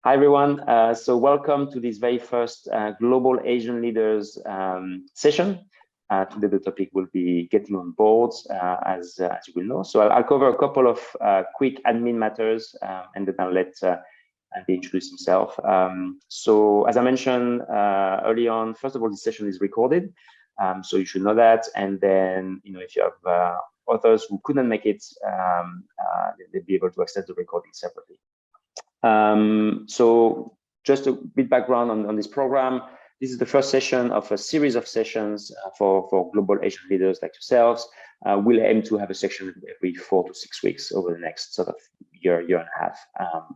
Hi, everyone. So welcome to this very first Global Asian Leaders session. Today, the topic will be getting on boards, as you will know. So I'll cover a couple of quick admin matters, and then I'll let Andy introduce himself. So as I mentioned early on, first of all, this session is recorded. So you should know that. And then, if you have authors who couldn't make it, they'll be able to access the recording separately. So just a bit background on this program. This is the first session of a series of sessions for global Asian leaders like yourselves. We'll aim to have a session every 4 to 6 weeks over the next sort of year and a half.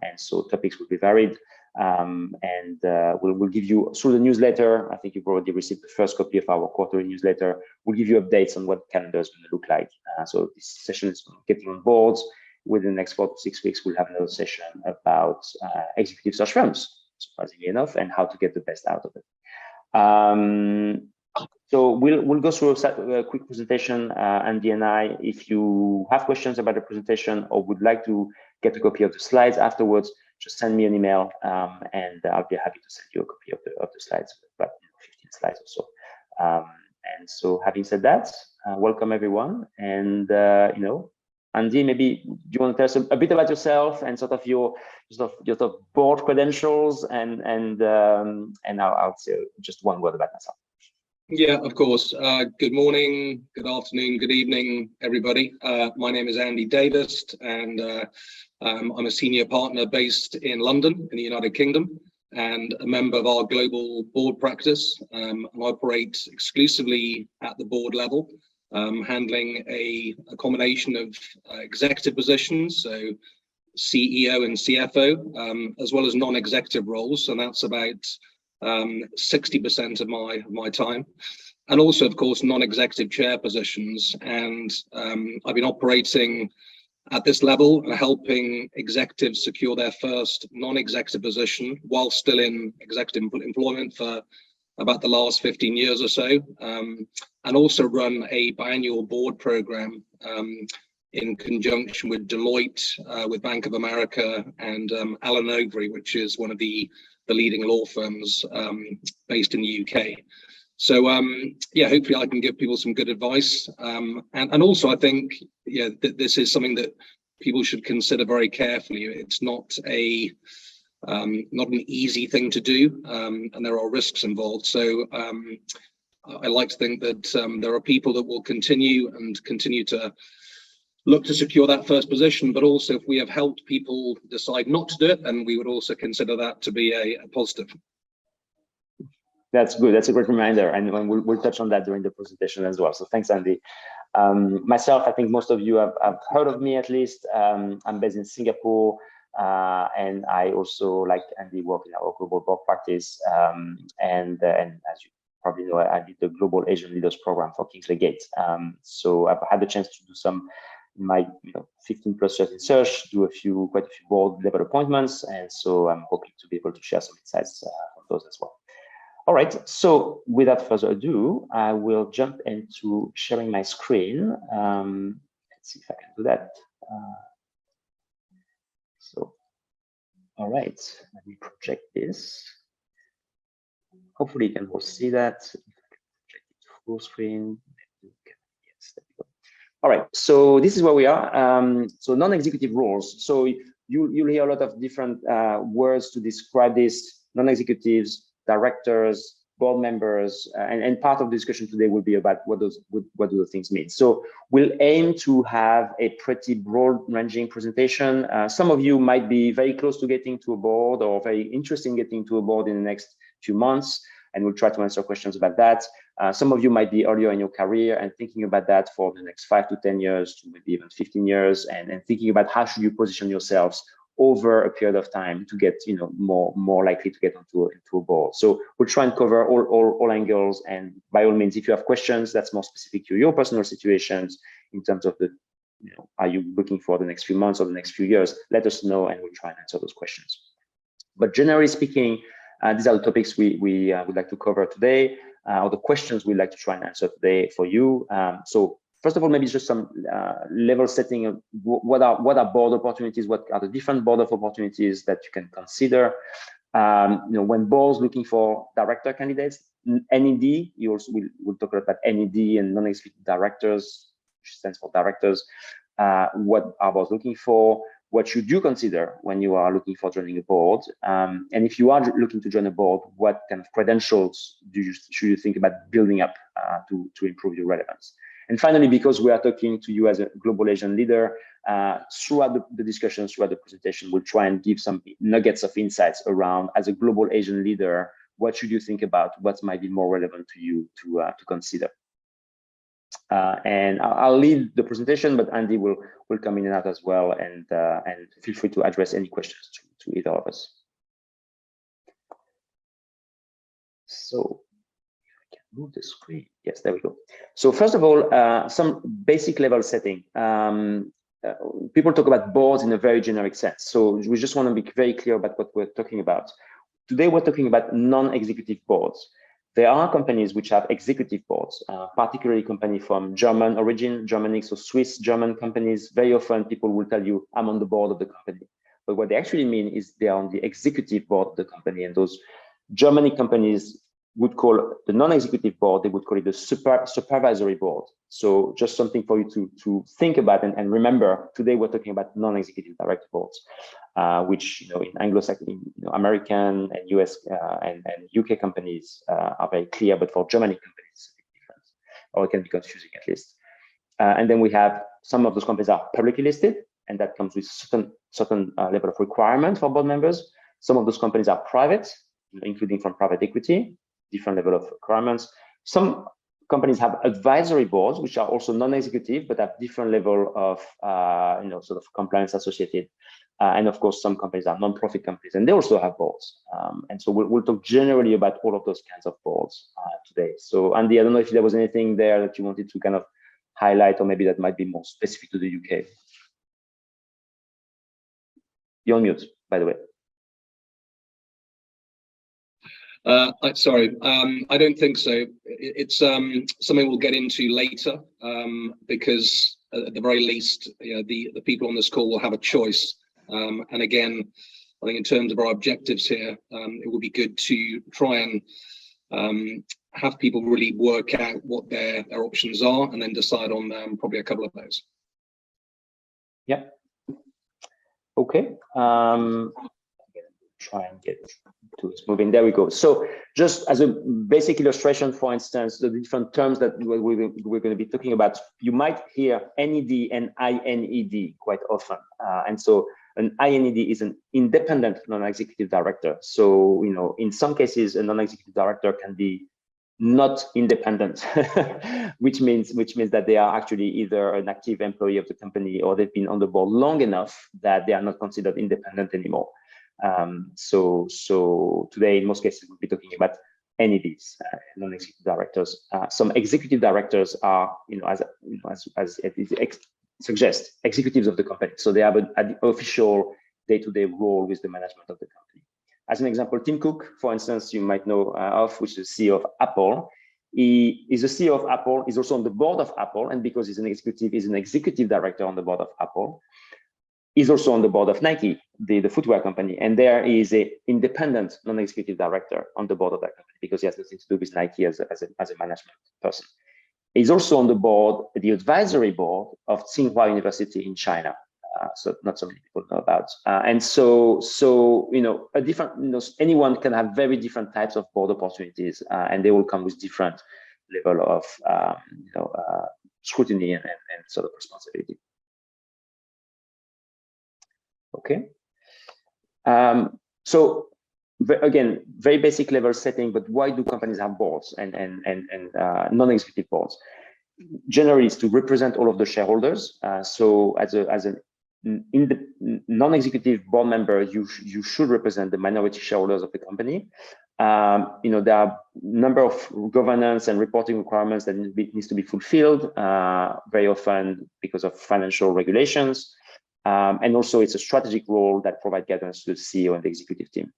And so topics will be varied. We'll give you through the newsletter. I think you've already received the first copy of our quarterly newsletter. We'll give you updates on what the calendar is going to look like. So this session is getting on boards. Within the next 4 to 6 weeks, we'll have another session about executive search firms, surprisingly enough, and how to get the best out of it. So we'll go through a quick presentation, Andy and I. If you have questions about the presentation or would like to get a copy of the slides afterwards, just send me an email, and I'll be happy to send you a copy of the slides, about 15 slides or so. And so, having said that, welcome everyone, and Andy, maybe do you want to tell us a bit about yourself and sort of your board credentials, and I'll say just one word about myself. Yeah, of course. Good morning, good afternoon, good evening, everybody. My name is Andy Davies, and I'm a senior partner based in London, in the United Kingdom, and a member of our global board practice. I operate exclusively at the board level. Handling a combination of executive positions, so CEO and CFO, as well as non-executive roles, and that's about 60% of my time, and also, of course, non-executive chair positions. And I've been operating at this level, helping executives secure their first non-executive position while still in executive employment for about the last 15 years or so, and also run a biannual board program in conjunction with Deloitte, with Bank of America, and Allen Overy, which is one of the leading law firms based in the UK. So yeah, hopefully I can give people some good advice, and also I think that this is something that people should consider very carefully. It's not an easy thing to do, and there are risks involved. So I like to think that there are people that will continue to look to secure that first position, but also if we have helped people decide not to do it, then we would also consider that to be a positive. That's good. That's a great reminder, and we'll touch on that during the presentation as well. So thanks, Andy. Myself, I think most of you have heard of me at least. I'm based in Singapore. And I also, like Andy, work in our global board practice. And as you probably know, I did the Global Asian Leaders Program for Kingsley. So I've had the chance to do some, in my 15 plus years in search, do quite a few board level appointments. And so I'm hoping to be able to share some insights from those as well. All right, so without further ado, I will jump into sharing my screen. Let's see if I can do that. So, all right, let me project this. Hopefully you can all see that. If I can project it to full screen. Yes, there we go. All right, so this is where we are. So non-executive roles. So you'll hear a lot of different words to describe this: non-executives, directors, board members, and part of the discussion today will be about what do those things mean. So we'll aim to have a pretty broad-ranging presentation. Some of you might be very close to getting to a board or very interested in getting to a board in the next few months, and we'll try to answer questions about that. Some of you might be earlier in your career and thinking about that for the next 5 to 10 years, to maybe even 15 years, and thinking about how should you position yourselves over a period of time to get more likely to get into a board. So we'll try and cover all angles, and by all means, if you have questions that's more specific to your personal situations in terms of are you looking for the next few months or the next few years, let us know and we'll try and answer those questions. But generally speaking, these are the topics we would like to cover today, or the questions we'd like to try and answer today for you. So first of all, maybe just some level setting of what are board opportunities, what are the different board of opportunities that you can consider. When boards looking for director candidates, NED, you also will talk about NED and non-executive directors, which stands for directors. What are boards looking for? What should you consider when you are looking for joining a board? And if you are looking to join a board, what kind of credentials should you think about building up to improve your relevance? And finally, because we are talking to you as a global Asian leader, throughout the discussions, throughout the presentation, we'll try and give some nuggets of insights around, as a global Asian leader, what should you think about, what might be more relevant to you to consider. And I'll lead the presentation, but Andy will come in and out as well, and feel free to address any questions to either of us. So I can move the screen. Yes, there we go. So first of all, some basic level setting. People talk about boards in a very generic sense. So we just want to be very clear about what we're talking about. Today, we're talking about non-executive boards. There are companies which have executive boards, particularly companies from German origin, Germanic, so Swiss German companies. Very often people will tell you, I'm on the board of the company. But what they actually mean is they are on the executive board of the company. And those Germanic companies would call the non-executive board, they would call it the supervisory board. So just something for you to think about and remember. Today we're talking about non-executive director boards, which in Anglo-Saxon, American and US and UK companies are very clear, but for Germanic companies it's a bit different, or it can be confusing at least. And then we have some of those companies are publicly listed, and that comes with certain level of requirement for board members. Some of those companies are private, including from private equity, different level of requirements. Some companies have advisory boards, which are also non-executive, but have different level of sort of compliance associated. And of course, some companies are non-profit companies, and they also have boards. And so we'll talk generally about all of those kinds of boards today. So Andy, I don't know if there was anything there that you wanted to kind of highlight, or maybe that might be more specific to the UK. You're on mute, by the way. Sorry, I don't think so. It's something we'll get into later, because at the very least, the people on this call will have a choice. And again, I think in terms of our objectives here, it would be good to try and have people really work out what their options are, and then decide on probably a couple of those. Yeah. Okay. Try and get to it moving. There we go. So just as a basic illustration, for instance, the different terms that we're going to be talking about, you might hear NED and INED quite often. And so an INED is an independent non-executive director. So, in some cases, a non-executive director can be not independent, which means that they are actually either an active employee of the company, or they've been on the board long enough that they are not considered independent anymore. So today, in most cases, we'll be talking about NEDs, non-executive directors. Some executive directors are, as it suggests, executives of the company. So they have an official day-to-day role with the management of the company. As an example, Tim Cook, for instance, you might know of, which is the CEO of Apple. He is the CEO of Apple. He's also on the board of Apple, and because he's an executive director on the board of Apple. He's also on the board of Nike, the footwear company, and there is an independent non-executive director on the board of that company, because he has nothing to do with Nike as a management person. He's also on the board, the advisory board of Tsinghua University in China. So not so many people know about. And so a different, anyone can have very different types of board opportunities, and they will come with different level of scrutiny and sort of responsibility. Okay. So again, very basic level setting, but why do companies have boards and non-executive boards? Generally, it's to represent all of the shareholders. So as a non-executive board member, you should represent the minority shareholders of the company. There are a number of governance and reporting requirements that needs to be fulfilled, very often because of financial regulations. And also it's a strategic role that provides guidance to the CEO and the executive team.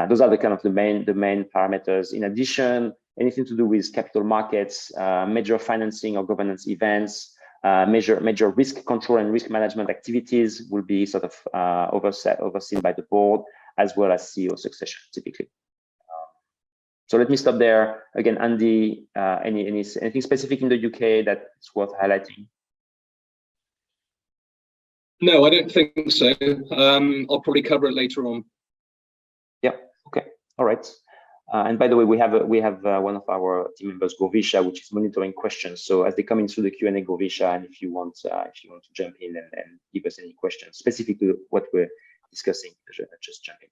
Those are the main parameters. In addition, anything to do with capital markets, major financing or governance events, Major risk control and risk management activities will be sort of overseen by the board, as well as CEO succession, typically. So let me stop there. Again, Andy, anything specific in the UK that's worth highlighting? No, I don't think so. I'll probably cover it later on. Yeah. Okay. All right. And by the way, we have one of our team members, Govisha, which is monitoring questions. So as they come in through the Q&A, Govisha, and if you want to jump in and give us any questions specific to what we're discussing, just jump in.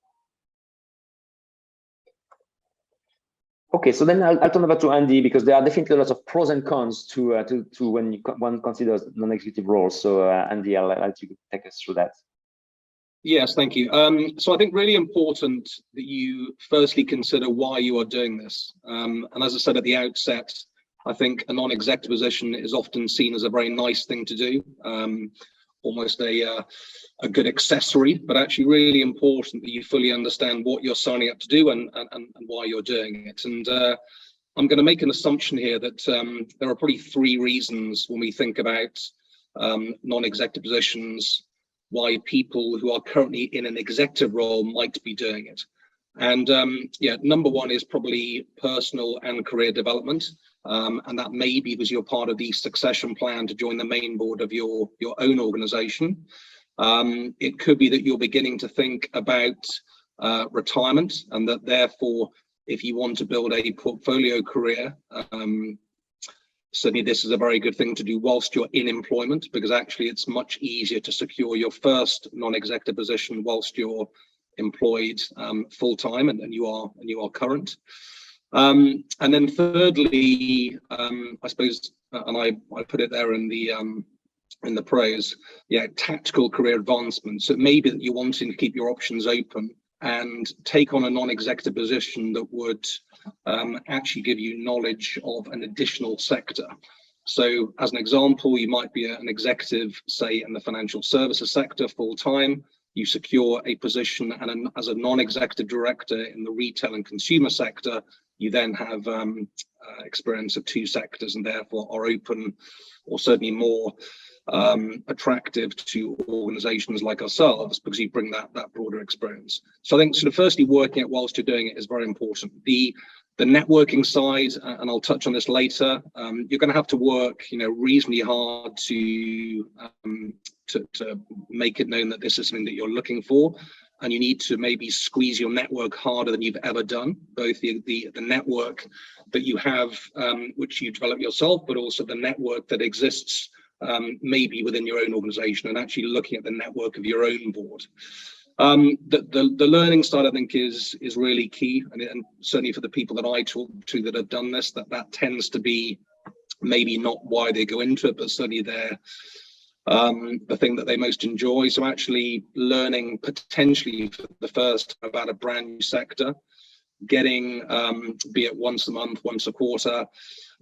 Okay, so then I'll turn over to Andy, because there are definitely lots of pros and cons to when one considers non-executive roles. So Andy, I'll let you take us through that. Yes, thank you. So I think really important that you firstly consider why you are doing this. And as I said at the outset, I think a non-executive position is often seen as a very nice thing to do, almost a good accessory, but actually really important that you fully understand what you're signing up to do and why you're doing it. And I'm going to make an assumption here that there are probably three reasons when we think about non-executive positions why people who are currently in an executive role might be doing it. And yeah, number one is probably personal and career development. And that may be because you're part of the succession plan to join the main board of your own organization. It could be that you're beginning to think about retirement, and that therefore, if you want to build a portfolio career, certainly this is a very good thing to do whilst you're in employment, because actually it's much easier to secure your first non-executive position whilst you're employed full-time and you are current. And then thirdly, I suppose, and I put it there in the pros, yeah, tactical career advancement. So it may be that you're wanting to keep your options open and take on a non-executive position that would actually give you knowledge of an additional sector. So as an example, you might be an executive, say, in the financial services sector full-time. You secure a position and as a non-executive director in the retail and consumer sector, you then have experience of two sectors and therefore are open, or certainly more attractive to organizations like ourselves, because you bring that broader experience. So I think sort of firstly working it whilst you're doing it is very important. The networking side, and I'll touch on this later, you're going to have to work, reasonably hard to make it known that this is something that you're looking for, and you need to maybe squeeze your network harder than you've ever done, both the network that you have, which you develop yourself, but also the network that exists maybe within your own organization, and actually looking at the network of your own board. The learning side, I think, is really key, and certainly for the people that I talk to that have done this, that tends to be maybe not why they go into it, but certainly the thing that they most enjoy. So actually learning potentially for the first about a brand new sector, getting be it once a month, once a quarter,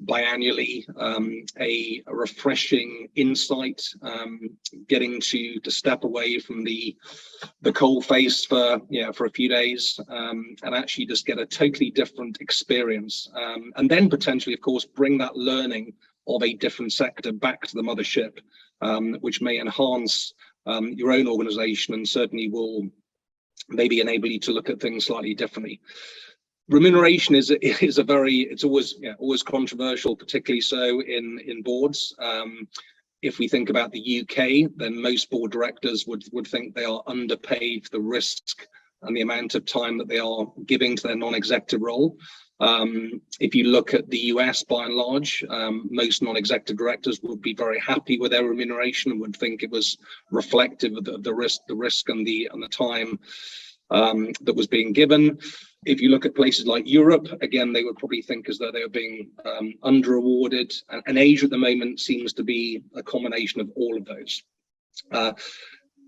biannually, a refreshing insight, getting to step away from the coal face for a few days, and actually just get a totally different experience, and then potentially, of course, bring that learning of a different sector back to the mothership, which may enhance your own organization and certainly will maybe enable you to look at things slightly differently. Remuneration is always controversial, particularly so in boards. If we think about the UK, then most board directors would think they are underpaid for the risk and the amount of time that they are giving to their non-executive role. If you look at the US, by and large, most non-executive directors would be very happy with their remuneration and would think it was reflective of the risk and the time that was being given. If you look at places like Europe, again, they would probably think as though they were being under-awarded. And Asia at the moment seems to be a combination of all of those.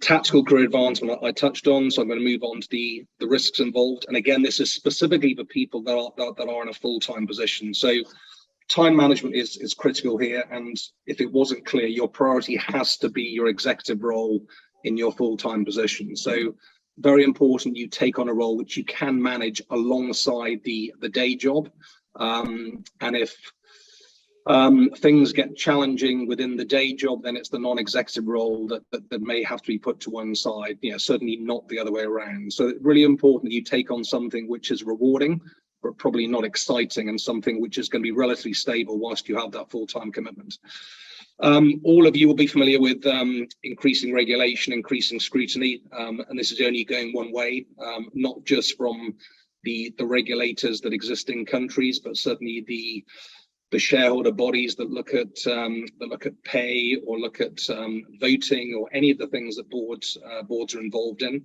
Tactical career advancement I touched on, so I'm going to move on to the risks involved. And again, this is specifically for people that are in a full-time position. So time management is critical here. And if it wasn't clear, your priority has to be your executive role in your full-time position. So very important you take on a role which you can manage alongside the day job. And if things get challenging within the day job, then it's the non-executive role that may have to be put to one side. Certainly not the other way around. So it's really important that you take on something which is rewarding, but probably not exciting, and something which is going to be relatively stable whilst you have that full-time commitment. All of you will be familiar with increasing regulation, increasing scrutiny, and this is only going one way, not just from the regulators that exist in countries, but certainly the shareholder bodies that look at pay or look at voting or any of the things that boards are involved in.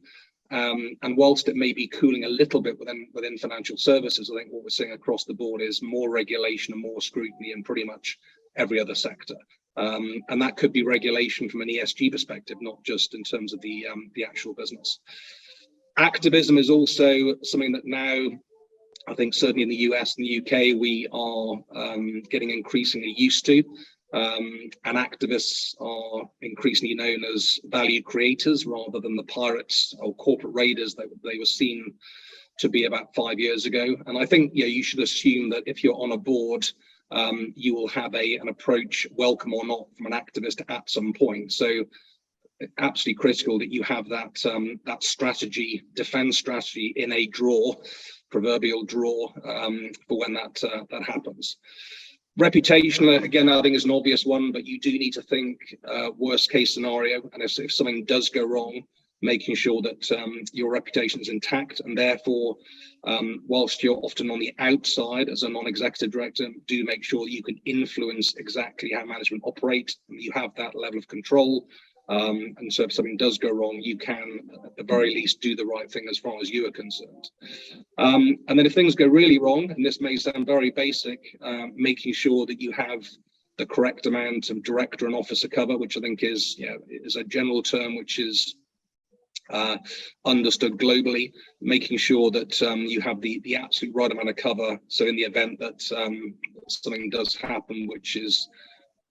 And whilst it may be cooling a little bit within financial services, I think what we're seeing across the board is more regulation and more scrutiny in pretty much every other sector. And that could be regulation from an ESG perspective, not just in terms of the actual business. Activism is also something that now, I think certainly in the US and the UK, we are getting increasingly used to. And activists are increasingly known as value creators rather than the pirates or corporate raiders that they were seen to be about 5 years ago. And I think you should assume that if you're on a board, you will have an approach, welcome or not, from an activist at some point. So absolutely critical that you have that strategy, defense strategy in a drawer, proverbial drawer, for when that happens. Reputation, again, I think is an obvious one, but you do need to think worst case scenario, and if something does go wrong, making sure that your reputation is intact, and therefore, whilst you're often on the outside as a non-executive director, do make sure you can influence exactly how management operate, and you have that level of control. And so if something does go wrong, you can at the very least do the right thing as far as you are concerned. And then if things go really wrong, and this may sound very basic, making sure that you have the correct amount of director and officer cover, which I think is a general term which is understood globally, making sure that you have the absolute right amount of cover. So in the event that something does happen, which is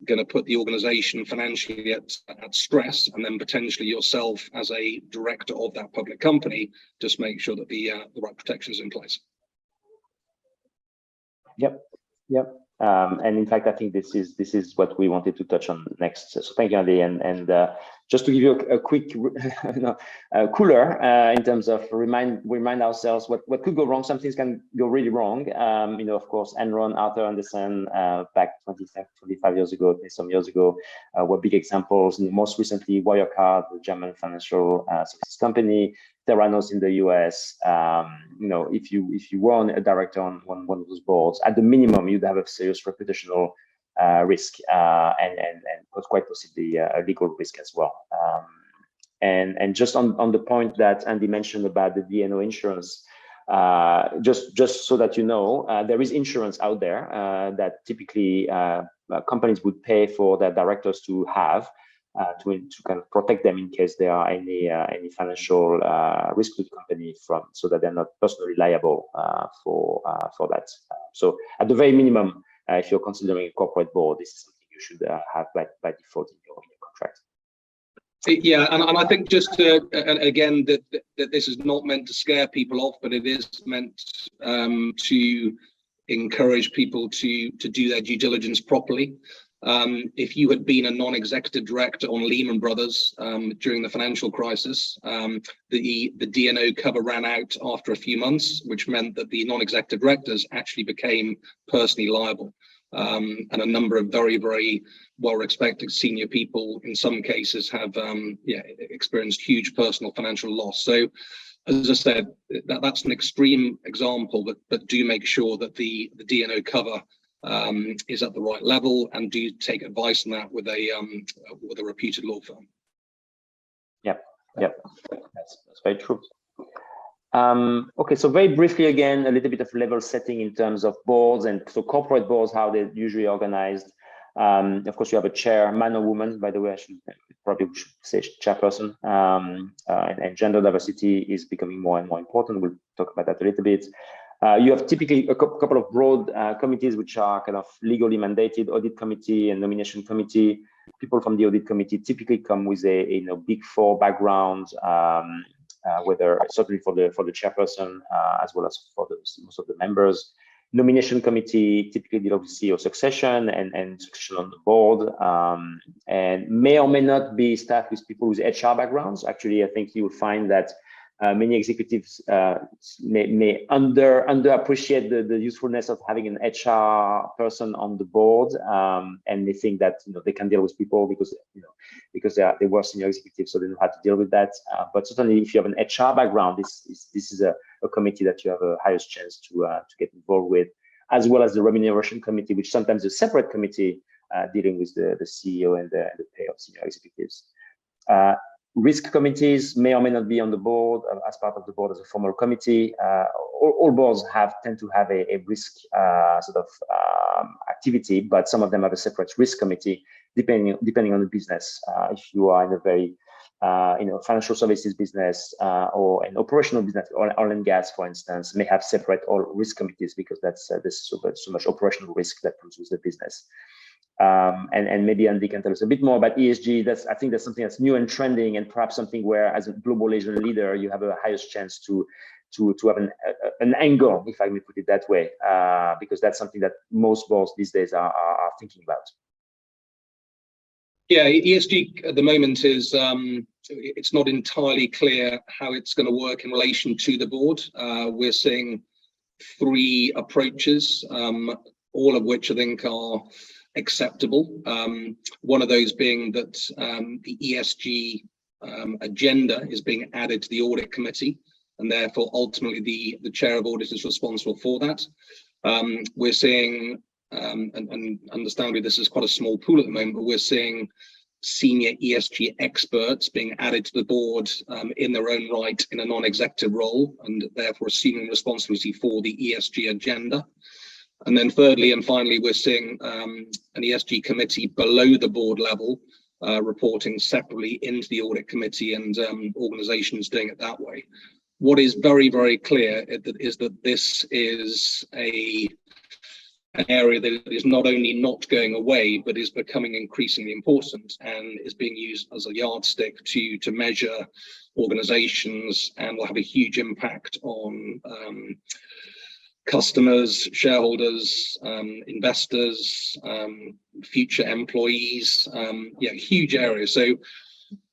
going to put the organization financially at stress, and then potentially yourself as a director of that public company, just make sure that the right protection is in place. Yep. And in fact, I think this is what we wanted to touch on next. So thank you, Andy. And just to give you a quick cooler in terms of remind ourselves what could go wrong. Some things can go really wrong. Of course, Enron, Arthur Andersen, back 25 years ago, some years ago, were big examples. And most recently, Wirecard, the German financial services company, Theranos in the US. If you were a director on one of those boards, at the minimum, you'd have a serious reputational risk, and quite possibly a legal risk as well. And just on the point that Andy mentioned about the D&O insurance, just so that you know, there is insurance out there that typically companies would pay for their directors to have. To kind of protect them in case there are any financial risk to the company, so that they're not personally liable for that. So at the very minimum, if you're considering a corporate board, this is something you should have by default in your contract. Yeah, and I think just and again that this is not meant to scare people off, but it is meant to encourage people to do their due diligence properly. If you had been a non-executive director on Lehman Brothers during the financial crisis, the D&O cover ran out after a few months, which meant that the non-executive directors actually became personally liable. And a number of very, very well-respected senior people, in some cases, have experienced huge personal financial loss. So, as I said, that's an extreme example, but do make sure that the D&O cover is at the right level, and do take advice on that with a reputed law firm. Yep, that's very true. Okay, so very briefly again, a little bit of level setting in terms of boards, and so corporate boards, how they're usually organized. Of course, you have a chair, man or woman. By the way, I should probably say chairperson. And gender diversity is becoming more and more important. We'll talk about that a little bit. You have typically a couple of broad committees which are kind of legally mandated: audit committee and nomination committee. People from the audit committee typically come with a Big Four background, whether certainly for the chairperson as well as for most of the members. Nomination committee typically deals with CEO succession and succession on the board, and may or may not be staffed with people with HR backgrounds. Actually, I think you will find that many executives may underappreciate the usefulness of having an HR person on the board, and they think that they can deal with people because they were senior executives, so they know how to deal with that. But certainly, if you have an HR background, this is a committee that you have a highest chance to get involved with, as well as the remuneration committee, which sometimes is a separate committee dealing with the CEO and the pay of senior executives. Risk committees may or may not be on the board as part of the board as a formal committee. All boards tend to have a risk activity, but some of them have a separate risk committee depending on the business. If you are in a very financial services business or an operational business, oil and gas, for instance, may have separate risk committees because there's so much operational risk that comes with the business. And maybe Andy can tell us a bit more about ESG. I think that's something that's new and trending, and perhaps something where, as a global Asian leader, you have a highest chance to have an angle, if I may put it that way, because that's something that most boards these days are thinking about. Yeah, ESG at the moment is it's not entirely clear how it's going to work in relation to the board. We're seeing 3 approaches, all of which I think are acceptable. One of those being that the ESG agenda is being added to the audit committee, and therefore ultimately the chair of audit is responsible for that. We're seeing, and understandably this is quite a small pool at the moment, but we're seeing senior ESG experts being added to the board in their own right in a non-executive role, and therefore assuming responsibility for the ESG agenda. And then thirdly and finally, we're seeing an ESG committee below the board level reporting separately into the audit committee, and organizations doing it that way. What is very, very clear is that this is an area that is not only not going away, but is becoming increasingly important and is being used as a yardstick to measure organizations, and will have a huge impact on customers, shareholders, investors, future employees, huge areas. So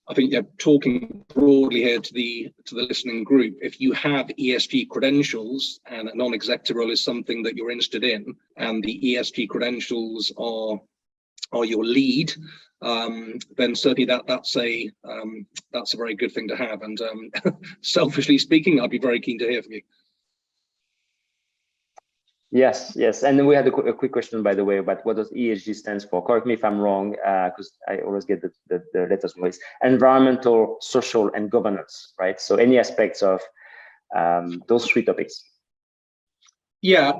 I think talking broadly here to the listening group, if you have ESG credentials and a non-executive role is something that you're interested in, and the ESG credentials are your lead, then certainly that's a very good thing to have. And selfishly speaking, I'd be very keen to hear from you. Yes. And then we had a quick question, by the way, about what does ESG stands for. Correct me if I'm wrong, because I always get the letters wrong. Environmental, social, and governance, right? So any aspects of those 3 topics. Yeah,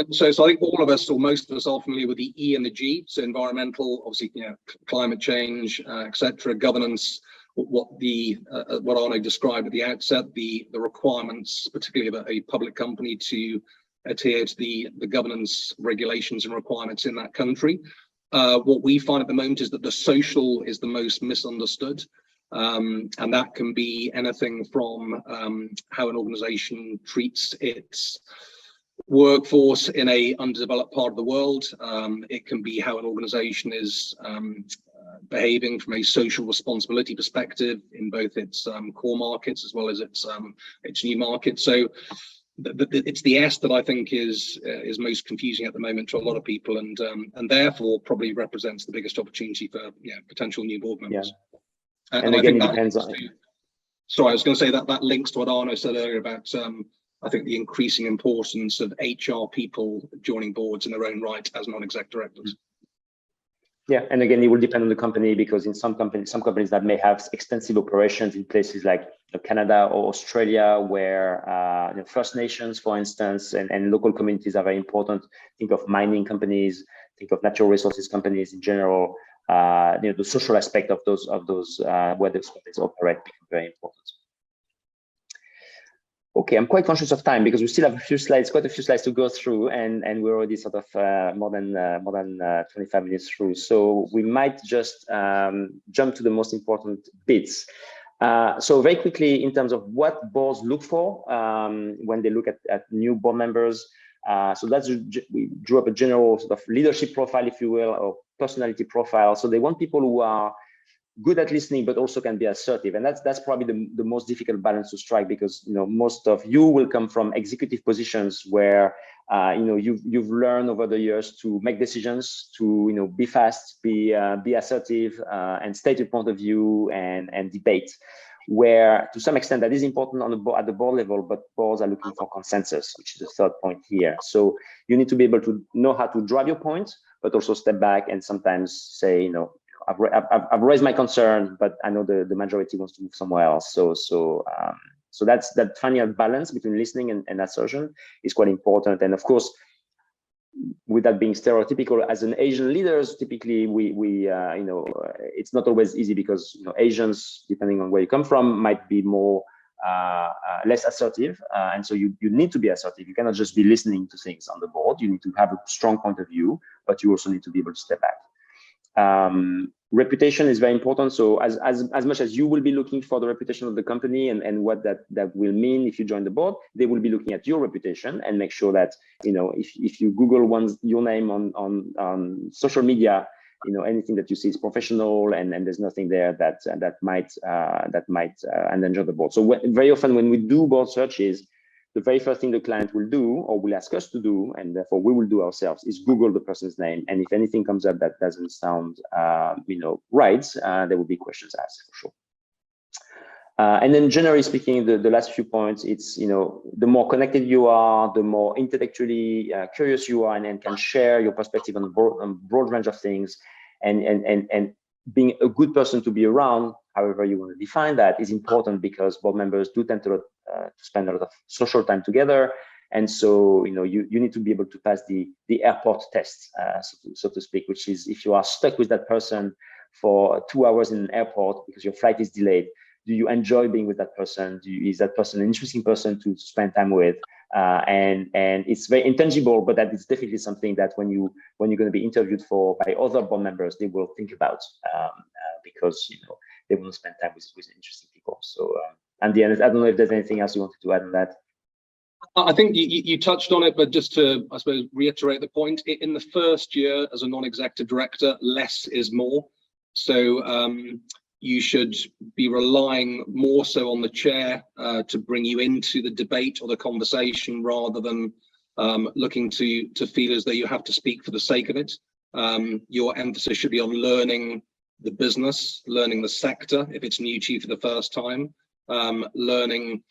so I think all of us, or most of us, are familiar with the E and the G. So environmental, obviously, climate change, etc. Governance, what Arnaud described at the outset, the requirements, particularly of a public company, to adhere to the governance regulations and requirements in that country. What we find at the moment is that the social is the most misunderstood, and that can be anything from how an organization treats its workforce in a underdeveloped part of the world. It can be how an organization is behaving from a social responsibility perspective in both its core markets as well as its new markets. So it's the S that I think is most confusing at the moment to a lot of people, and therefore probably represents the biggest opportunity for potential new board members. Yeah. And again, it depends on. Sorry, I was going to say that links to what Arnaud said earlier about I think the increasing importance of HR people joining boards in their own right as non-exec directors. Yeah, and again, it will depend on the company, because in some companies that may have extensive operations in places like Canada or Australia, where First Nations, for instance, and local communities are very important. Think of mining companies, think of natural resources companies in general. The social aspect of those where those companies operate become very important. Okay, I'm quite conscious of time because we still have quite a few slides to go through, and we're already sort of more than 25 minutes through. So we might just jump to the most important bits. So very quickly, in terms of what boards look for when they look at new board members, So we drew up a general sort of leadership profile, if you will, or personality profile. So they want people who are good at listening, but also can be assertive. And that's probably the most difficult balance to strike, because most of you will come from executive positions where you've learned over the years to make decisions, to be fast, be assertive, and state your point of view and debate. Where to some extent that is important at the board level, but boards are looking for consensus, which is the third point here. So you need to be able to know how to drive your point, but also step back and sometimes say, I've raised my concern, but I know the majority wants to move somewhere else. So that's that finding a balance between listening and assertion is quite important. And of course, with that being stereotypical, as an Asian leaders, typically we it's not always easy, because Asians, depending on where you come from, might be more less assertive, and so you need to be assertive. You cannot just be listening to things on the board. You need to have a strong point of view, but you also need to be able to step back. Reputation is very important. So as much as you will be looking for the reputation of the company and what that will mean if you join the board, they will be looking at your reputation and make sure that if you Google your name on social media, anything that you see is professional and there's nothing there that might endanger the board. So very often when we do board searches, the very first thing the client will do, or will ask us to do, and therefore we will do ourselves, is Google the person's name. And if anything comes up that doesn't sound, right, there will be questions asked for sure. And then generally speaking, the last few points, it's, the more connected you are, the more intellectually curious you are, and can share your perspective on a broad range of things, and being a good person to be around, however you want to define that, is important, because board members do tend to spend a lot of social time together. And so, you need to be able to pass the airport test, so to speak, which is if you are stuck with that person for 2 hours in an airport because your flight is delayed, do you enjoy being with that person? Is that person an interesting person to spend time with? And it's very intangible, but that is definitely something that when you're going to be interviewed by other board members, they will think about, because they want to spend time with interesting people. So Andy, I don't know if there's anything else you wanted to add on that. I think you touched on it, but just to, I suppose, reiterate the point, in the first year as a non-executive director, less is more. So you should be relying more so on the chair to bring you into the debate or the conversation, rather than looking to feel as though you have to speak for the sake of it. Your emphasis should be on learning the business, learning the sector if it's new to you for the first time, learning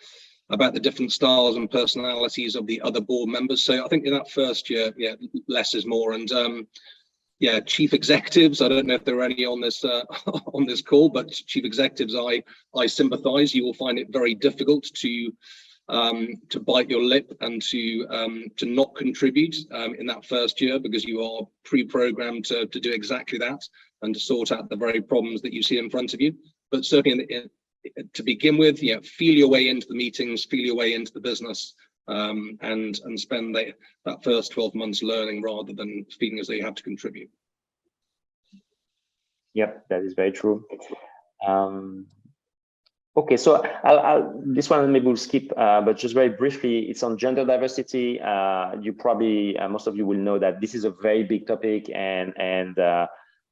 about the different styles and personalities of the other board members. So I think in that first year, less is more. And chief executives, I don't know if there are any on this on this call, but chief executives, I sympathize. You will find it very difficult to bite your lip and to not contribute in that first year, because you are pre-programmed to do exactly that and to sort out the very problems that you see in front of you. But certainly to begin with, feel your way into the meetings, feel your way into the business, and spend that first 12 months learning, rather than feeling as though you have to contribute. Yep, that is very true. Okay, so this one maybe we'll skip, but just very briefly, it's on gender diversity. You probably, most of you will know that this is a very big topic, and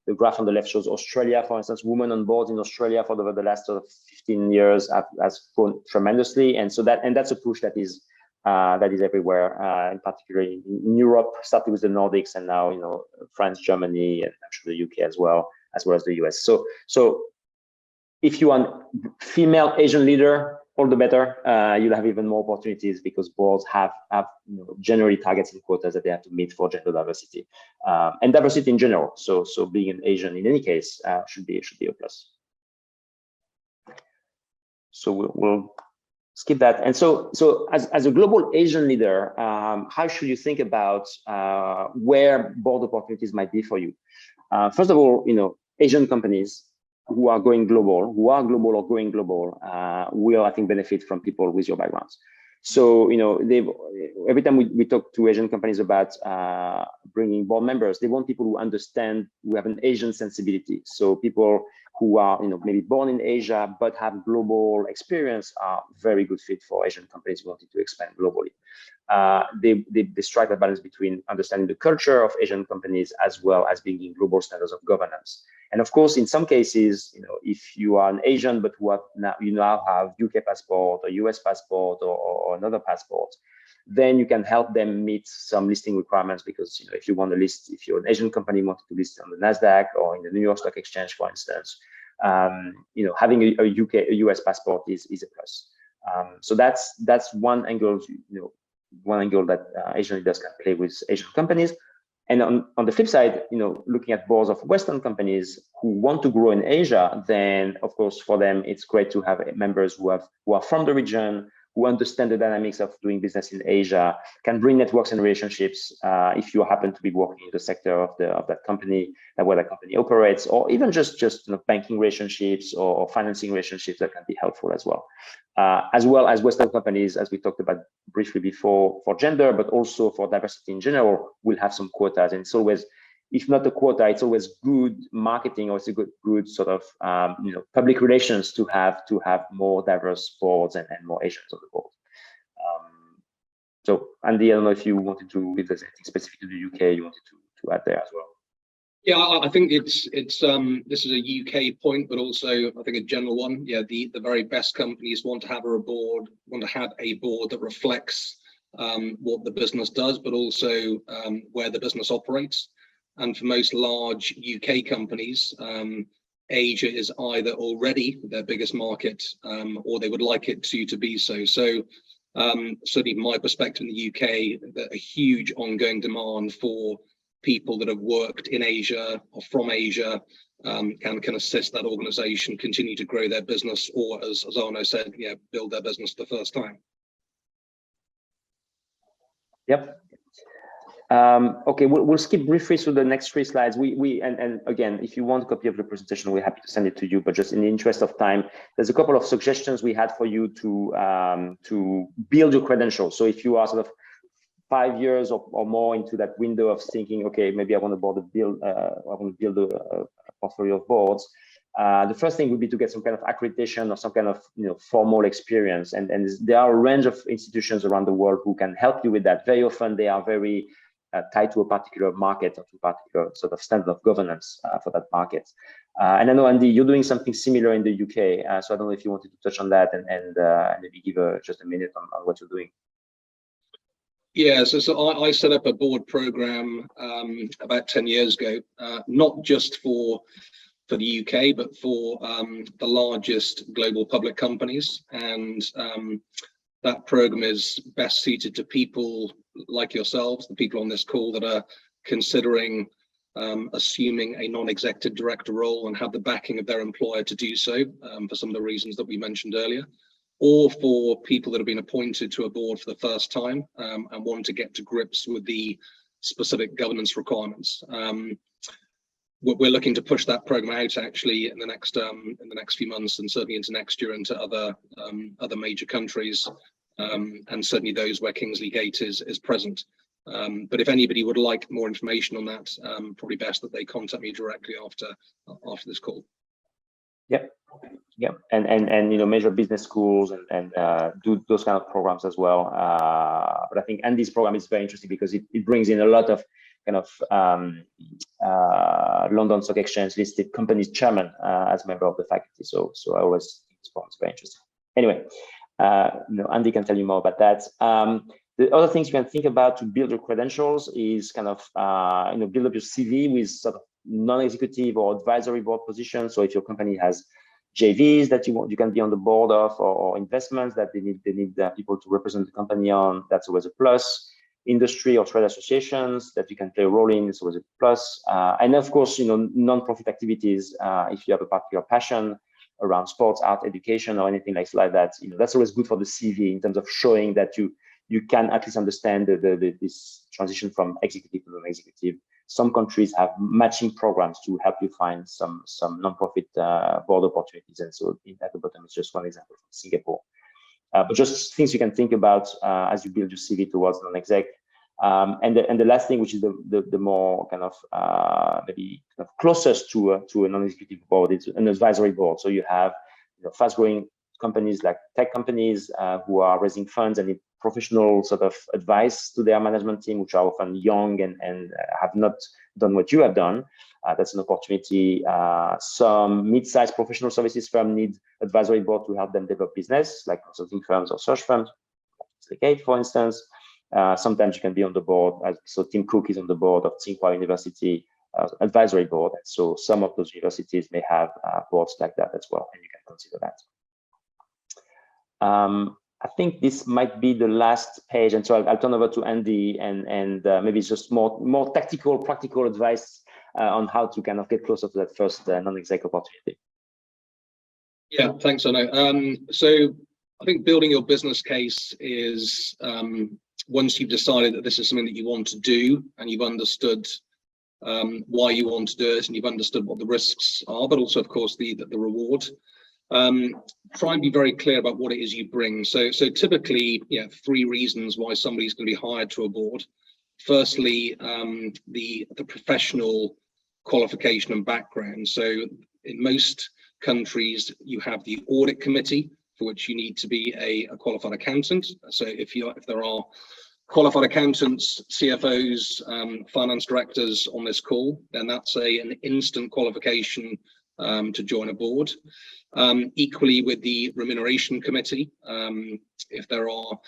the graph on the left shows Australia, for instance. Women on board in Australia for the last 15 years has grown tremendously, and so that's a push that is everywhere, in particular in Europe, starting with the Nordics, and now France, Germany, and I'm sure the UK as well as the US. So if you are a female Asian leader, all the better. You'll have even more opportunities, because boards have generally targets and quotas that they have to meet for gender diversity, and diversity in general. So being an Asian in any case should be a plus. So we'll skip that. And so as a global Asian leader, how should you think about where board opportunities might be for you? First of all, Asian companies who are going global, or going global, will, I think, benefit from people with your backgrounds. So, every time we talk to Asian companies about bringing board members, they want people who understand, who have an Asian sensibility. So people who are, maybe born in Asia, but have global experience are very good fit for Asian companies wanting to expand globally. They strike a balance between understanding the culture of Asian companies as well as bringing global standards of governance. And of course, in some cases, if you are an Asian but you now have UK passport or US passport or another passport, then you can help them meet some listing requirements, because if you want to list, if you're an Asian company wanting to list on the NASDAQ or in the New York Stock Exchange, for instance, having a US passport is a plus. So that's one angle, that Asian leaders can play with Asian companies. And on the flip side, looking at boards of Western companies who want to grow in Asia, then of course for them it's great to have members who are from the region, who understand the dynamics of doing business in Asia, can bring networks and relationships if you happen to be working in the sector of that company, where that company operates, or even just banking relationships or financing relationships that can be helpful as well. As well as Western companies, as we talked about briefly before, for gender, but also for diversity in general, will have some quotas. And it's always, if not a quota, it's always good marketing, or it's a good sort of public relations to have more diverse boards and more Asians on the board. So Andy, I don't know if you wanted to, if there's anything specific to the UK you wanted to add there as well. Yeah, I think it's this is a UK point, but also I think a general one. Yeah, the very best companies want to have a board that reflects what the business does, but also where the business operates. And for most large UK companies, Asia is either already their biggest market, or they would like it to be so. So certainly from my perspective in the UK, a huge ongoing demand for people that have worked in Asia or from Asia can assist that organization continue to grow their business, or as Arnaud said, build their business for the first time. Yep. Okay, we'll skip briefly through the next 3 slides. And again, if you want a copy of the presentation, we're happy to send it to you. But just in the interest of time, there's a couple of suggestions we had for you to build your credentials. So if you are sort of 5 years or more into that window of thinking, okay, maybe I want to build a portfolio of boards. The first thing would be to get some kind of accreditation or some kind of formal experience, and there are a range of institutions around the world who can help you with that. Very often they are very tied to a particular market or to a particular sort of standard of governance for that market. And I know, Andy, you're doing something similar in the UK, so I don't know if you wanted to touch on that and maybe give just a minute on what you're doing. Yeah, so I set up a board program about 10 years ago, not just for the UK, but for the largest global public companies. And that program is best suited to people like yourselves, the people on this call that are considering assuming a non-executive director role and have the backing of their employer to do so, for some of the reasons that we mentioned earlier, or for people that have been appointed to a board for the first time and want to get to grips with the specific governance requirements. We're looking to push that program out actually in the next few months, and certainly into next year into other major countries, and certainly those where Kingsley Gate is present. But if anybody would like more information on that, probably best that they contact me directly after this call. Yep, and major business schools and do those kind of programs as well. But I think Andy's program is very interesting because it brings in a lot of kind of London Stock Exchange listed companies chairman as a member of the faculty. So I always think this program is very interesting. Anyway, Andy can tell you more about that. The other things you can think about to build your credentials is kind of build up your CV with sort of non-executive or advisory board positions. So if your company has JVs that you can be on the board of, or investments that they need people to represent the company on, that's always a plus. Industry or trade associations that you can play a role in is always a plus. And of course, non-profit activities, if you have a particular passion around sports, art, education, or anything like that, that's always good for the CV in terms of showing that you can at least understand this transition from executive to non-executive. Some countries have matching programs to help you find some non-profit board opportunities, and so at the bottom is just one example from Singapore. But just things you can think about as you build your CV towards non-exec. And the last thing, which is the more kind of maybe kind of closest to a non-executive board, is an advisory board. So you have fast-growing companies like tech companies who are raising funds and need professional sort of advice to their management team, which are often young and have not done what you have done. That's an opportunity. Some mid-sized professional services firms need advisory board to help them develop business, like consulting firms or search firms, like for instance. Sometimes you can be on the board. So Tim Cook is on the board of Tsinghua University advisory board. And so some of those universities may have boards like that as well, and you can consider that. I think this might be the last page, and so I'll turn over to Andy, and maybe it's just more tactical, practical advice on how to kind of get closer to that first non-exec opportunity. Yeah, thanks, Arnaud. So I think building your business case is once you've decided that this is something that you want to do, and you've understood why you want to do it, and you've understood what the risks are, but also, of course, the reward. Try and be very clear about what it is you bring. So typically, 3 reasons why somebody's going to be hired to a board. Firstly, the professional qualification and background. So in most countries, you have the audit committee, for which you need to be a qualified accountant. So if there are qualified accountants, CFOs, finance directors on this call, then that's an instant qualification to join a board. Equally with the remuneration committee, if there are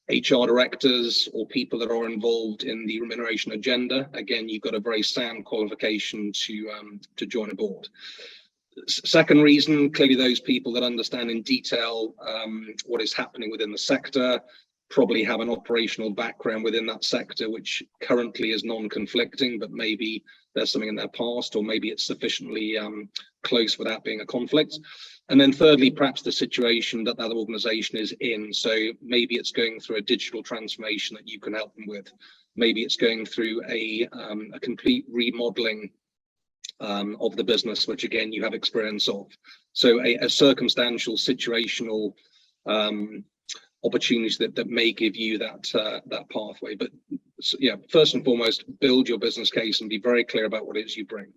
HR directors or people that are involved in the remuneration agenda, again, you've got a very sound qualification to join a board. Second reason, clearly those people that understand in detail what is happening within the sector, probably have an operational background within that sector, which currently is non-conflicting, but maybe there's something in their past, or maybe it's sufficiently close without being a conflict. And then thirdly, perhaps the situation that that organization is in. So maybe it's going through a digital transformation that you can help them with. Maybe it's going through a complete remodeling of the business, which again, you have experience of. So a circumstantial, situational opportunities that may give you that pathway. But first and foremost, build your business case and be very clear about what it is you bring.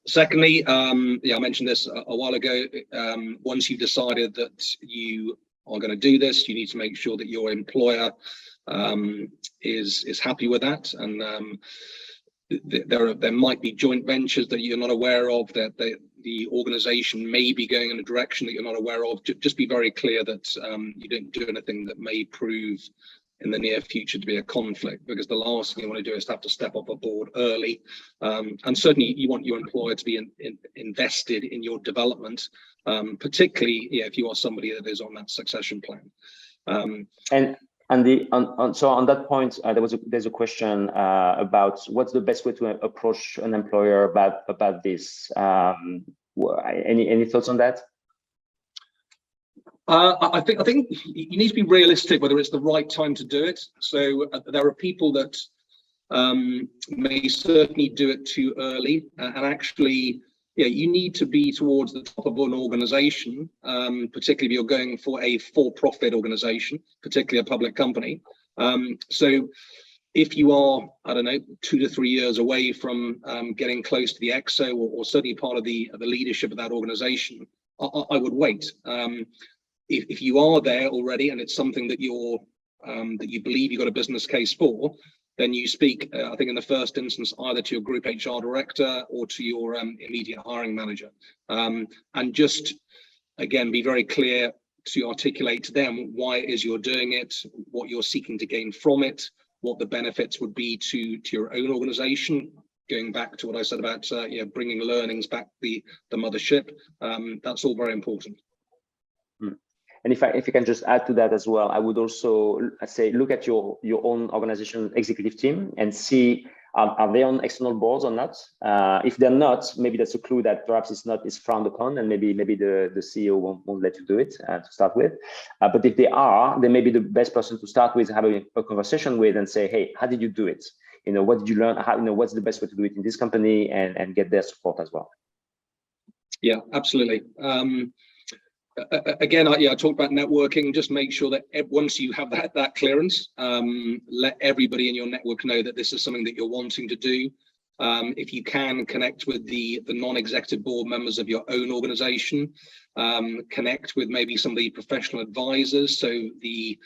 Secondly, I mentioned this a while ago. Once you've decided that you are going to do this, you need to make sure that your employer is happy with that. And there might be joint ventures that you're not aware of, that the organization may be going in a direction that you're not aware of. Just be very clear that you don't do anything that may prove in the near future to be a conflict, because the last thing you want to do is have to step off a board early. And certainly you want your employer to be invested in your development, particularly if you are somebody that is on that succession plan. So on that point, there's a question about what's the best way to approach an employer about this. Any thoughts on that? I think you need to be realistic whether it's the right time to do it. So there are people that may certainly do it too early, and actually, you need to be towards the top of an organization, particularly if you're going for a for-profit organization, particularly a public company. So if you are, 2 to 3 years away from getting close to the EXO or certainly part of the leadership of that organization, I would wait. If you are there already and it's something that that you believe you've got a business case for, then you speak, I think in the first instance, either to your group HR director or to your immediate hiring manager. And just, again, be very clear to articulate to them why it is you're doing it, what you're seeking to gain from it, what the benefits would be to your own organization. Going back to what I said about bringing learnings back the mothership, that's all very important. And if I can just add to that as well, I would also say look at your own organization executive team and see are they on external boards or not. If they're not, maybe that's a clue that perhaps it's frowned upon, and maybe the CEO won't let you do it to start with. But if they are, then maybe the best person to start with, having a conversation with, and say, hey, how did you do it? What did you learn? How, what's the best way to do it in this company, and get their support as well. Yeah, absolutely. Again, I talked about networking. Just make sure that once you have that clearance, let everybody in your network know that this is something that you're wanting to do. If you can connect with the non-executive board members of your own organization, connect with maybe some of the professional advisors, so the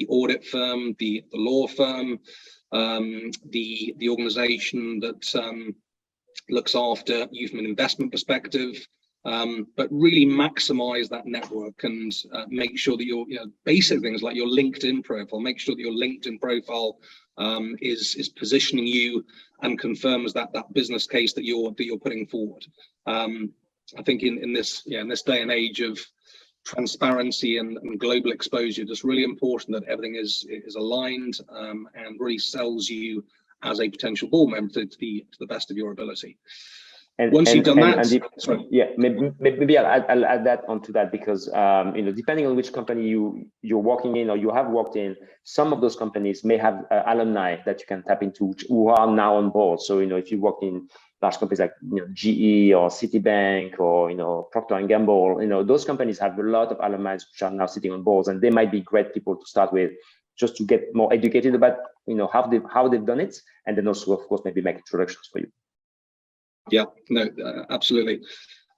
audit firm, the law firm, the organization that looks after you from an investment perspective. But really maximize that network and make sure that your basic things like your LinkedIn profile, make sure that your LinkedIn profile is positioning you and confirms that business case that you're putting forward. I think in this day and age of transparency and global exposure, it's really important that everything is aligned and really sells you as a potential board member to the best of your ability. Once you've done that, maybe I'll add that onto that, because depending on which company you're working in or you have worked in, some of those companies may have alumni that you can tap into who are now on board. So if you work in large companies like GE or Citibank or Procter and Gamble, those companies have a lot of alumni which are now sitting on boards, and they might be great people to start with, just to get more educated about how they've done it, and then also of course maybe make introductions for you. Yeah, no, absolutely.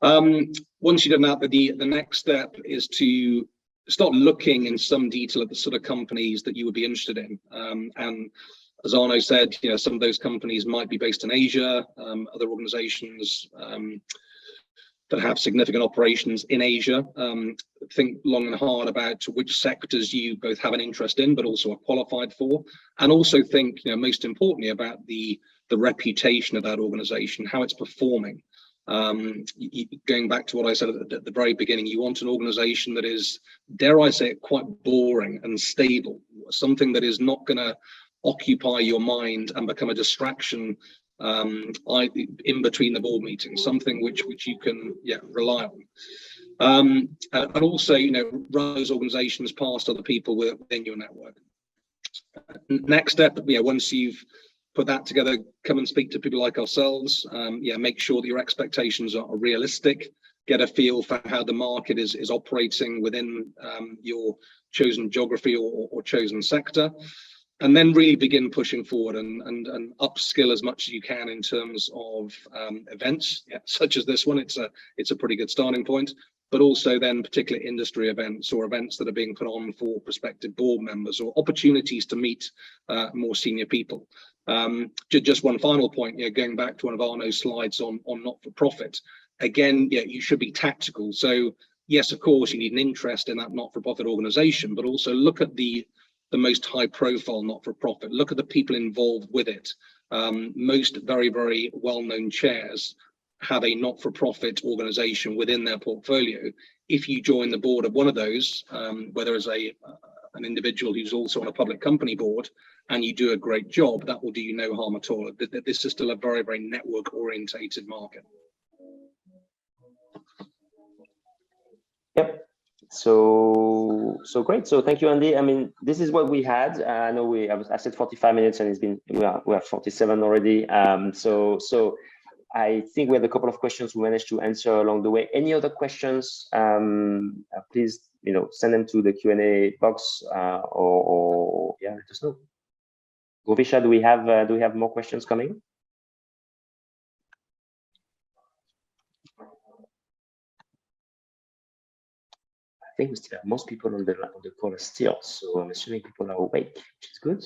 Once you've done that, the next step is to start looking in some detail at the sort of companies that you would be interested in. And as Arnaud said, some of those companies might be based in Asia, other organizations that have significant operations in Asia. Think long and hard about which sectors you both have an interest in, but also are qualified for. And also think, most importantly, about the reputation of that organization, how it's performing. Going back to what I said at the very beginning, you want an organization that is, dare I say it, quite boring and stable, something that is not going to occupy your mind and become a distraction in between the board meetings, something which you can rely on. And also, run those organizations past other people within your network. Next step, once you've put that together, come and speak to people like ourselves. Make sure that your expectations are realistic. Get a feel for how the market is operating within your chosen geography or chosen sector, and then really begin pushing forward and upskill as much as you can in terms of events, such as this one. It's a pretty good starting point. But also then particular industry events or events that are being put on for prospective board members, or opportunities to meet more senior people. Just one final point, going back to one of Arnaud's slides on not-for-profit. Again, you should be tactical. So yes, of course, you need an interest in that not-for-profit organization, but also look at the most high-profile not-for-profit. Look at the people involved with it. Most very, very well-known chairs have a not-for-profit organization within their portfolio. If you join the board of one of those, whether as an individual who's also on a public company board, and you do a great job, that will do you no harm at all. This is still a very, very network-orientated market. Yep. So great. So thank you, Andy. I mean, this is what we had. I know I said 45 minutes, and we are 47 already. So I think we have a couple of questions we managed to answer along the way. Any other questions? Please, send them to the Q&A box, or let us know. Govisha, do we have more questions coming? I think we still have most people on the call still, so I'm assuming people are awake, which is good.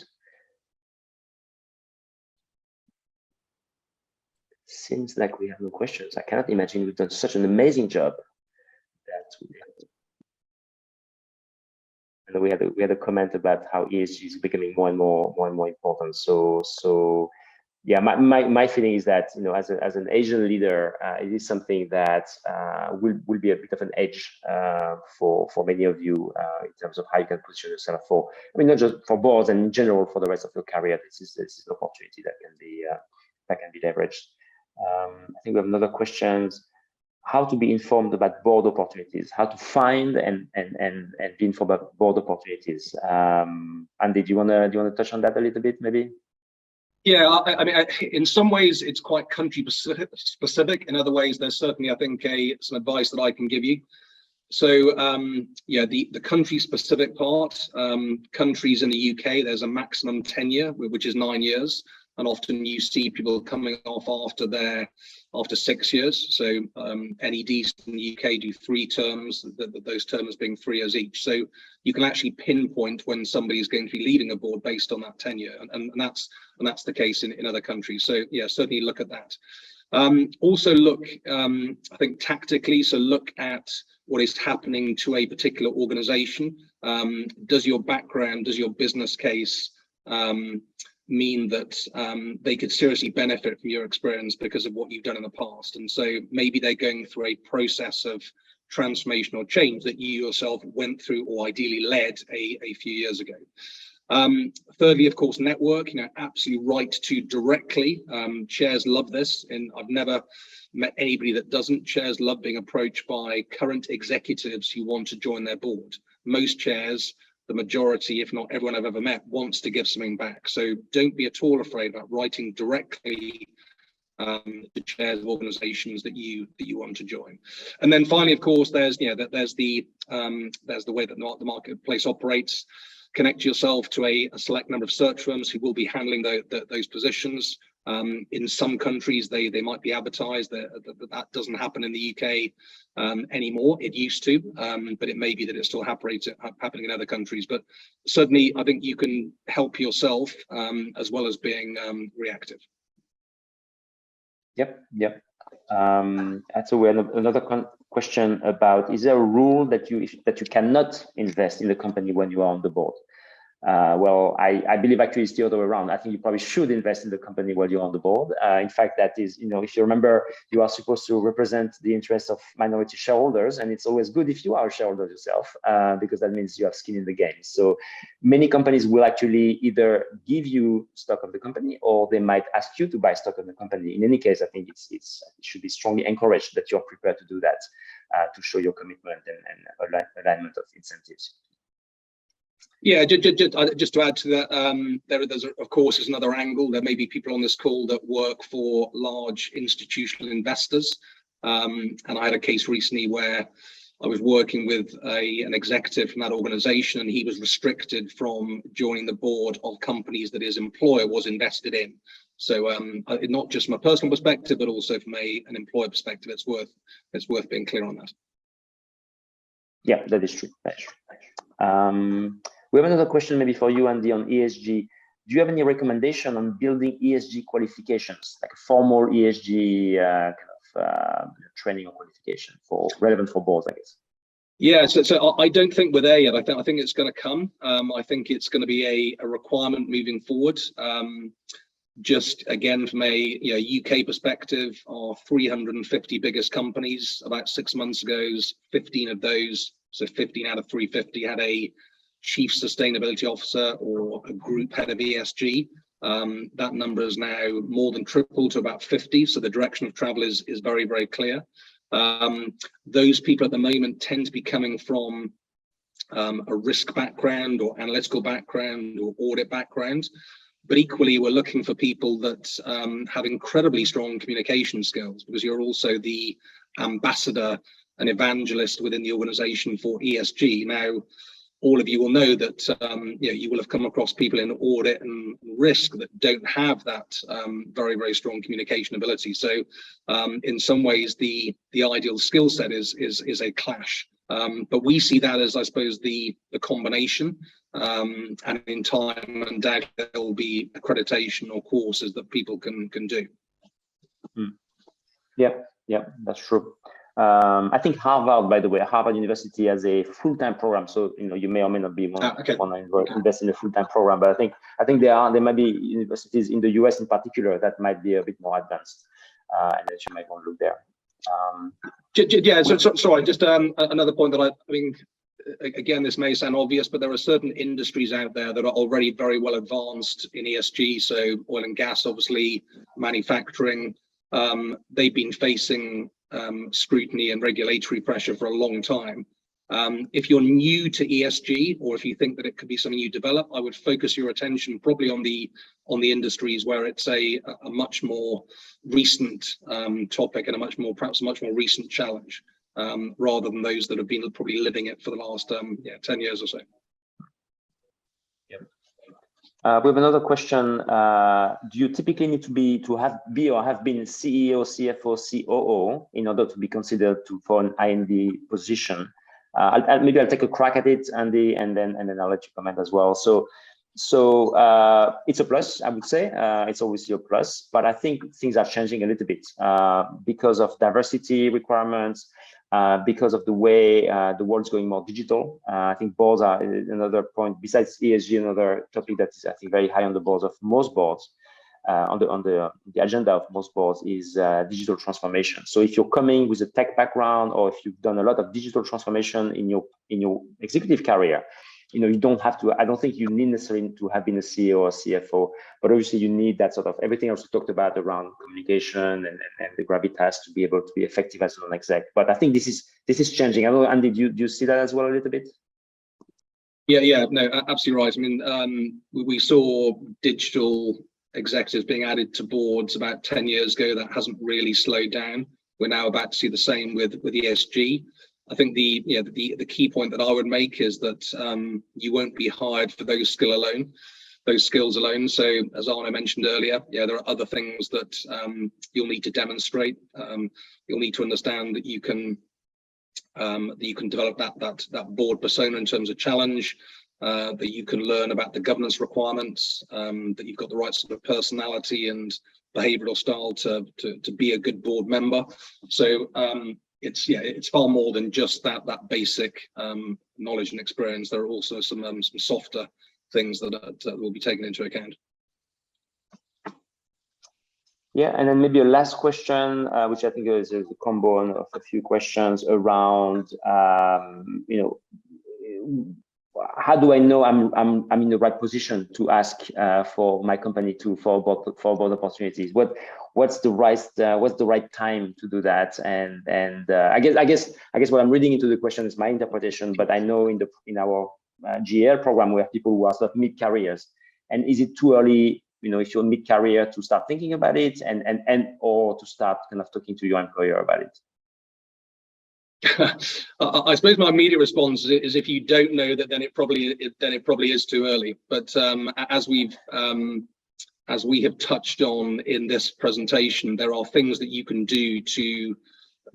Seems like we have no questions. I cannot imagine we've done such an amazing job that we had a comment about how ESG is becoming more and more important. So yeah, my feeling is that as an Asian leader, it is something that will be a bit of an edge for many of you in terms of how you can position yourself for, not just for boards and in general for the rest of your career. This is an opportunity that can be leveraged. I think we have another question: how to be informed about board opportunities, how to find and be informed about board opportunities. Andy, do you want to touch on that a little bit, maybe? Yeah, I mean, in some ways it's quite country specific. In other ways, there's certainly, I think, some advice that I can give you. Yeah, the country specific part, countries in the UK, there's a maximum tenure, which is 9 years. And often you see people coming off after 6 years. So NEDs in the UK do 3 terms, those terms being 3 years each. So you can actually pinpoint when somebody is going to be leaving a board based on that tenure, and that's the case in other countries. So yeah, certainly look at that. Also look, I think tactically, so look at what is happening to a particular organization. Does your background, does your business case mean that they could seriously benefit from your experience because of what you've done in the past? And so maybe they're going through a process of transformational change that you yourself went through or ideally led a few years ago. Thirdly, of course, network, absolutely right to directly. Chairs love this, and I've never met anybody that doesn't. Chairs love being approached by current executives who want to join their board. Most chairs, the majority, if not everyone I've ever met, wants to give something back. So don't be at all afraid about writing directly to chairs of organizations that you want to join. And then finally, of course, there's the way that the marketplace operates. Connect yourself to a select number of search firms who will be handling those positions. In some countries, they might be advertised. That doesn't happen in the UK anymore. It used to, but it may be that it's still happening in other countries. But certainly, I think you can help yourself as well as being reactive. Yep. So we have another question about: is there a rule that you cannot invest in the company when you are on the board? Well, I believe actually it's the other way around. I think you probably should invest in the company while you're on the board. In fact, that is, if you remember, you are supposed to represent the interests of minority shareholders, and it's always good if you are a shareholder yourself, because that means you have skin in the game. So many companies will actually either give you stock of the company, or they might ask you to buy stock of the company. In any case, I think it should be strongly encouraged that you're prepared to do that, to show your commitment and alignment of incentives. Yeah, just to add to that, there's of course is another angle. There may be people on this call that work for large institutional investors, and I had a case recently where I was working with an executive from that organization, and he was restricted from joining the board of companies that his employer was invested in. So not just from a personal perspective, but also from an employer perspective, it's worth being clear on that. Yeah, that is true. That's true. We have another question maybe for you, Andy, on ESG. Do you have any recommendation on building ESG qualifications, like a formal ESG training or qualification relevant for boards, I guess? Yeah, so I don't think we're there yet. I think it's going to come. I think it's going to be a requirement moving forward. Just again, from a UK perspective, our 350 biggest companies about 6 months ago, 15 of those, so 15 out of 350 had a chief sustainability officer or a group head of ESG. That number is now more than tripled to about 50. So the direction of travel is very, very clear. Those people at the moment tend to be coming from a risk background or analytical background or audit background. But equally, we're looking for people that have incredibly strong communication skills, because you're also the ambassador and evangelist within the organization for ESG. Now, all of you will know that you will have come across people in audit and risk that don't have that very, very strong communication ability. So in some ways, the ideal skill set is a clash. But we see that as, I suppose, the combination. And in time, undoubtedly, there will be accreditation or courses that people can do. Yeah, that's true. I think Harvard, by the way, Harvard University has a full-time program. So you may or may not be want to invest in a full-time program. But I think there might be universities in the US in particular that might be a bit more advanced, and that you might want to look there. Yeah. Sorry. Just another point that I mean. Again, this may sound obvious, but there are certain industries out there that are already very well advanced in ESG. So oil and gas, obviously, manufacturing. They've been facing scrutiny and regulatory pressure for a long time. If you're new to ESG, or if you think that it could be something you develop, I would focus your attention probably on the industries where it's a much more recent topic and perhaps a much more recent challenge. rather than those that have been probably living it for the last 10 years or so. We have another question. Do you typically need to be or have been CEO, CFO, COO in order to be considered for an IND position? Maybe I'll take a crack at it, Andy, and then I'll let you comment as well. So it's a plus, I would say. It's always your plus, but I think things are changing a little bit because of diversity requirements, because of the way the world's going more digital. I think boards are another point, besides ESG, another topic that is, I think, very high on the boards of most boards, on the agenda of most boards is digital transformation. So if you're coming with a tech background, or if you've done a lot of digital transformation in your executive career, you don't have to. I don't think you need necessarily to have been a CEO or CFO, but obviously you need that sort of everything else we talked about around communication and the gravitas to be able to be effective as an exec. But I think this is changing. I don't know, Andy, do you see that as well a little bit? Yeah, no, absolutely right. I mean, we saw digital executives being added to boards about 10 years ago. That hasn't really slowed down. We're now about to see the same with ESG. I think the key point that I would make is that you won't be hired for those skills alone. So as Arnaud mentioned earlier, there are other things that you'll need to demonstrate. You'll need to understand that you can develop that board persona in terms of challenge, that you can learn about the governance requirements, that you've got the right sort of personality and behavioural style to be a good board member. So it's far more than just that basic knowledge and experience. There are also some softer things that will be taken into account. Yeah, and then maybe a last question, which I think is a combo of a few questions around, how do I know I'm in the right position to ask for my company for board opportunities? What's the right time to do that? And I guess what I'm reading into the question is my interpretation, but I know in our GL program we have people who are sort of mid-careers, and is it too early? If you're mid-career, to start thinking about it, and or to start kind of talking to your employer about it? I suppose my immediate response is if you don't know that, then it probably is too early. But as we have touched on in this presentation, there are things that you can do to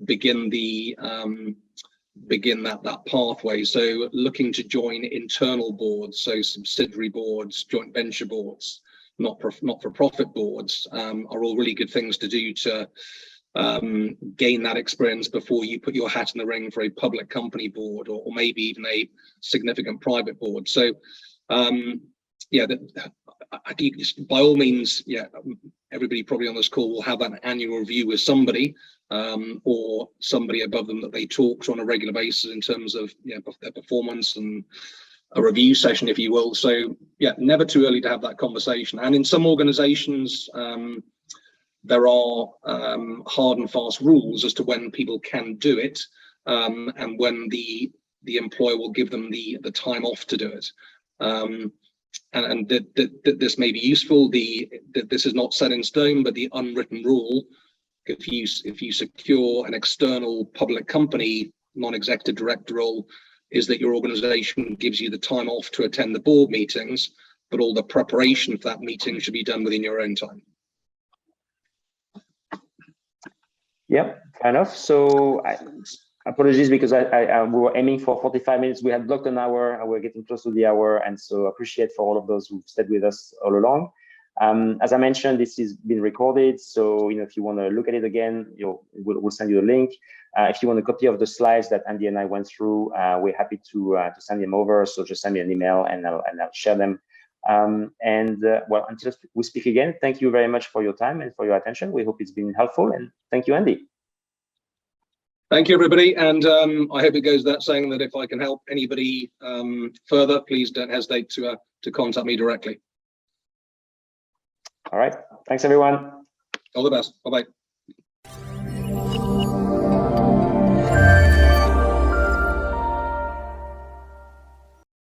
begin that pathway. So looking to join internal boards, so subsidiary boards, joint venture boards, not-for-profit boards, are all really good things to do to gain that experience before you put your hat in the ring for a public company board, or maybe even a significant private board. So I think by all means, everybody probably on this call will have an annual review with somebody or somebody above them that they talk to on a regular basis in terms of their performance, and a review session, if you will. So never too early to have that conversation. And in some organizations, there are hard and fast rules as to when people can do it, and when the employer will give them the time off to do it. And this may be useful. This is not set in stone, but the unwritten rule, if you secure an external public company non-executive director role, is that your organization gives you the time off to attend the board meetings, but all the preparation for that meeting should be done within your own time. Yeah, fair enough. So apologies, because we were aiming for 45 minutes. We had blocked an hour, and we're getting close to the hour. And so appreciate for all of those who've stayed with us all along. As I mentioned, this has been recorded. So, if you want to look at it again, we'll send you a link. If you want a copy of the slides that Andy and I went through, we're happy to send them over. So just send me an email, and I'll share them. Well, until we speak again, thank you very much for your time and for your attention. We hope it's been helpful, and thank you, Andy. Thank you, everybody, and I hope it goes without saying that if I can help anybody further, please don't hesitate to contact me directly. All right, thanks everyone. All the best. Bye-bye.